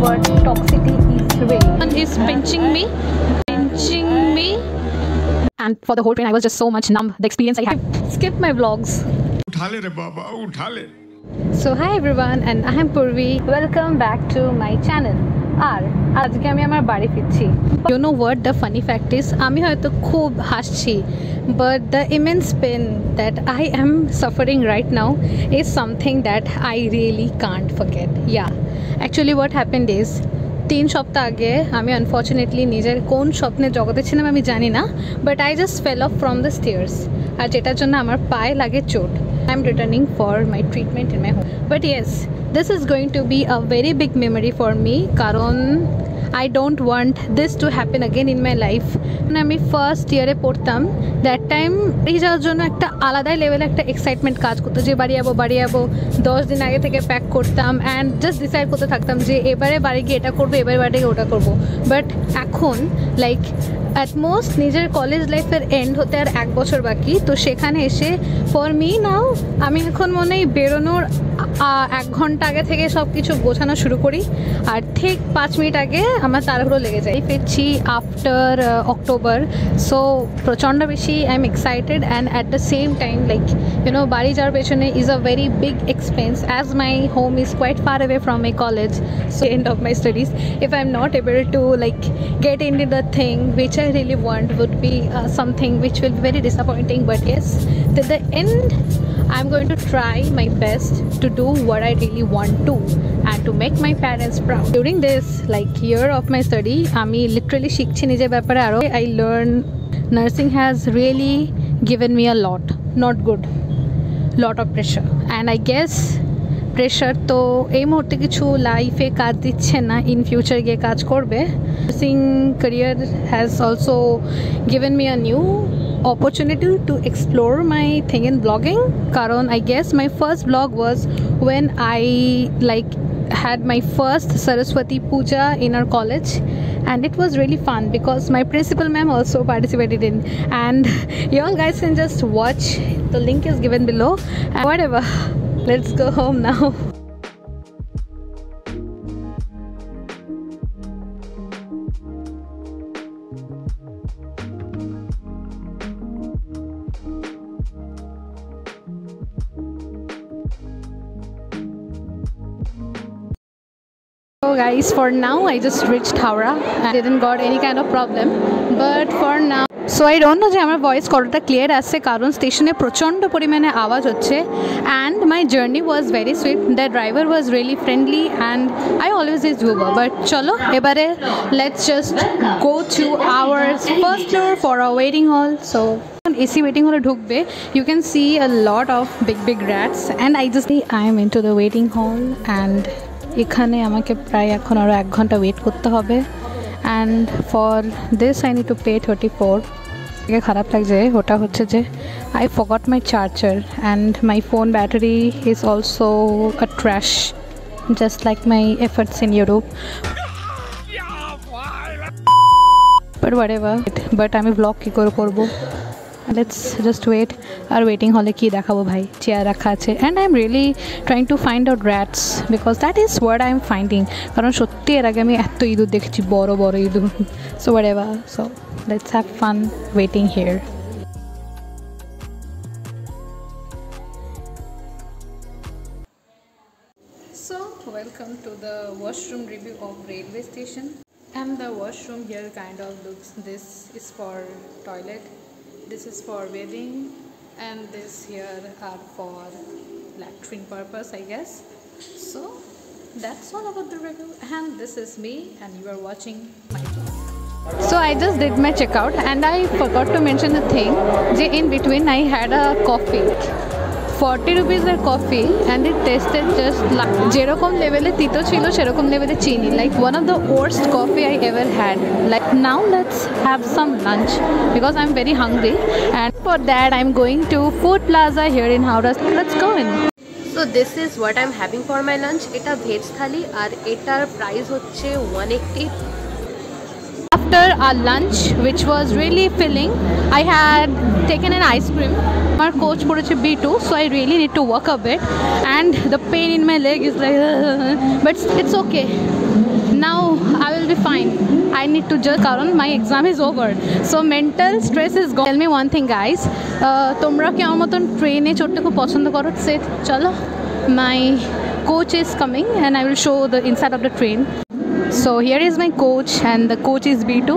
what toxicity is really. Someone is pinching me, and for the whole train I was just so much numb. The experience I had. Skip my vlogs. उठा ले रे बाबा, उठा ले. So hi everyone, and I am Purvi. Welcome back to my channel. আর আজকে আমি আমার বাড়ি ফিরছি. You know what the funny fact is? আমি হয়তো খুব হাসছি, but the immense pain that I am suffering right now is something that I really can't forget. Yeah, actually what happened is 3 সপ্তাহ আগে আমি আনফর্চুনেটলি নিজের কোন স্বপ্নে জগতে ছিলাম আমি জানি না, but I just fell off from the stairs, আর যেটার জন্য আমার পায়ে লাগে চোট. I am returning for my treatment in my home. But yes, this is going to be a very big memory for me কারণ I don't want this to happen again in my life. আমি first ইয়ারে পড়তাম, that time এই যাওয়ার জন্য একটা আলাদাই লেভেলে একটা এক্সাইটমেন্ট কাজ করতো যে বাড়ি যাবো 10 দিন আগে থেকে প্যাক করতাম অ্যান্ড জাস্ট ডিসাইড করতে থাকতাম যে এবারে বাড়ি গিয়ে এটা করবো, এবারে বাড়ি গিয়ে ওটা করবো. বাট এখন লাইক অ্যাটমোস্ট নিজের কলেজ লাইফের এন্ড হতে আর 1 বছর বাকি, তো সেখানে এসে ফর মি নাও আমি এখন মনে হয় বেরোনোর 1 ঘন্টা আগে থেকে সব কিছু গোছানো শুরু করি, আর ঠিক 5 মিনিট আগে আমার তাড়াহুড়ো লেগে যায়. ফিরছি আফটার অক্টোবর, সো প্রচণ্ড বেশি I am excited and at the same time like you know বাড়ি যাওয়ার পেছনে is a very big expense as my home is quite far away from my college, so end of my studies. If I am not able to like get into the thing which I really want would be something which will be very disappointing, but yes, till the end I'm going to try my best to do what I really want to and to make my parents proud. During this like year of my study আমি literally শিখছি নিজের ব্যাপারে আরো. I learn nursing has really given me a lot, not good, lot of pressure, and I guess pressure তো এই মুহূর্তে কিছু লাইফে কাজ দিচ্ছে না, ইন ফিউচার গিয়ে কাজ করবে. Nursing career has also given me a new opportunity to explore my thing in blogging karon I guess my first blog was when I like had my first Saraswati Puja in our college, and it was really fun because my principal ma'am also participated in, and you all guys can just watch, the link is given below, and whatever, let's go home now. So guys, for now I just reached Howrah and didn't got any kind of problem, but for now so I don't know যে আমার voice কতটা clear আসছে কারণ স্টেশনে প্রচণ্ড পরিমাণে আওয়াজ হচ্ছে, and my journey was very sweet. The driver was really friendly and I always use Uber, but চলো এবারে let's just go to our first floor for our waiting hall. So AC waiting hall ঢুকবে, you can see a lot of big rats, and I am into the waiting hall, and এখানে আমাকে প্রায় এখন আরও 1 ঘন্টা wait করতে হবে, and for this I need to pay 34. খারাপ লাগছে ওটা হচ্ছে যে I forgot my charger and my phone battery is also a trash just like my efforts in Europe, but whatever. But আমি ব্লগ কী করে করবো, লেটস জাস্ট ওয়েট. আর ওয়েটিং হলে কী দেখাবো ভাই, চেয়ার রাখা আছে, and I am really trying to find out rats because that is what I M finding, কারণ সত্যি এর আগে আমি এত ইঁদুর দেখেছি, বড় ইঁদুর. So whatever, so let's have fun waiting here. So welcome to the washroom review of railway station, and the washroom here kind of looks, this is for toilet, this is for bathing, and this here are for latrine purpose I guess. So that's all about the review, and this is me and you are watching my vlog. So I just did my checkout and I forgot to mention the thing যে in between I had a coffee, 40 rupees এর coffee, and it tasted just like যেরকম লেভেলে তিতো ছিল সেরকম লেভেলে চিনি, like one of the worst coffee I ever had. Like now let's have some lunch because I'm very hungry, and for that I'm going to Food Plaza here in Howrah. Let's go in. So this is what I'm having for my lunch. এটা veg থালি আর এটার price হচ্ছে 180. After our lunch, which was really filling, I had taken an ice cream. Our coach পড়েছে B2, so I really need to work a bit, and the pain in my leg is like but it's okay. fine. I need to just karon my exam is over, so mental stress is gone. Tell me one thing guys, তোমরা কি আমার মতন ট্রেনে চড়তে খুব পছন্দ করো? Sit, চলো. My coach is coming and I will show the inside of the train. So here is my coach and the coach is B2.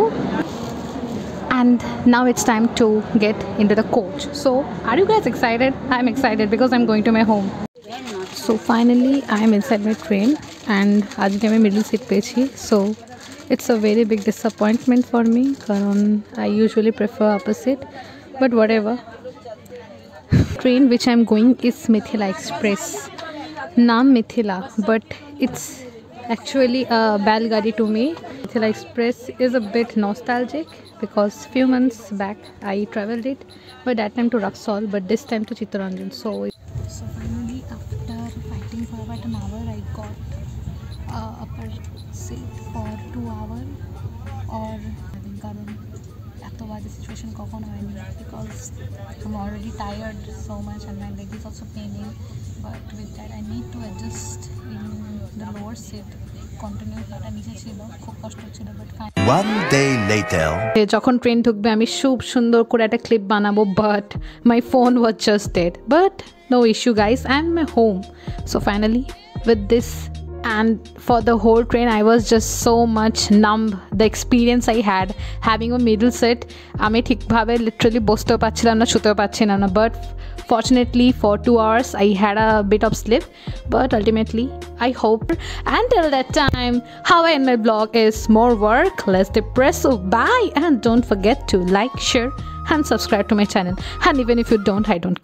And now it's time to get into the coach. So are you guys excited? I'm excited because I'm going to my home. So finally I am inside my train and ajke ami middle seat pechi. So it's a very big disappointment for me karon I usually prefer upper seat, but whatever. Train which I'm going is Mithila Express. Naam Mithila, but it's actually a Balgadi to me. Mithila Express is a bit nostalgic because few months back I traveled it, but that time to Raxol, but this time to Chittaranjan. So finally after fighting for about an hour I got upper seat for 2 hours or karon eto bad situation kokon hoyni because I'm already tired so much and my leg is also paining, but with that I need to adjust in the lower seat. Continue এটা নিচে ছিল, খুব কষ্ট হচ্ছিল, but One day later. যখন train ঢুকবে আমি খুব সুন্দর করে একটা ক্লিপ বানাবো, but my phone was just dead. But no issue guys, I'm at home. So finally with this, and for the whole train I was just so much numb. The experience I had having a middle seat, আমি ঠিকভাবে literally বসতেও পারছিলাম না, শুতেও পারছিলাম না, but fortunately for 2 hours I had a bit of sleep, but ultimately I hope. Until that time, how I end my vlog is more work, less depressed. So bye, and don't forget to like, share and subscribe to my channel. And even if you don't, I don't care.